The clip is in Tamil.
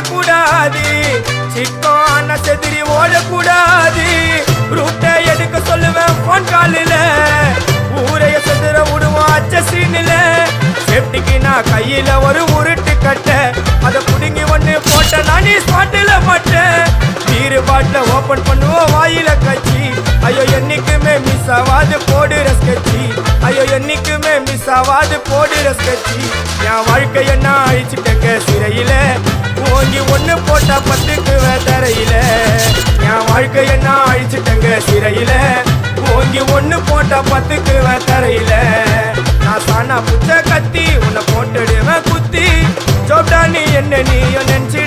கூடாது, சிக்கான செதிரி ஓடக்கூடாது. ரூட்டை எடுக்க சொல்லுவேன் போன் காலில, ஊரைய செதுற விடுவோம் அச்ச சீனில. சேஃப்டிக்கு நான் கையில ஒரு உருட்டு கட்ட, அதை புடுங்கி ஒண்ணு போட்ட நானே ஸ்பாட்டில மாட்டேன். பீரு பாட்டில ஓபன் பண்ணுவோம் வாயில கட்சி, ஐயோ என்னைக்குமே மிஸ் ஆவாது போடுற ஸ்கெட்சி, ஐயோ என்னைக்குமே மிஸ் ஆவாது போடுற ஸ்கெட்சி. என் வாழ்க்கைய நான் அழிச்சிட்டேங்க சிறையில, ஓங்கி ஒண்ணு போட்டா 10க்கு தரையில. என் வாழ்க்கைய நான் அழிச்சிட்டேங்க சிறையில, ஓங்கி ஒண்ணு போட்டா 10க்கு தரையில. நான் சானா புச்ச கத்தி உன்னை போட்டுடுவேன் குத்தி, சோப்டா நீ என்ன நீயும் நினைச்சு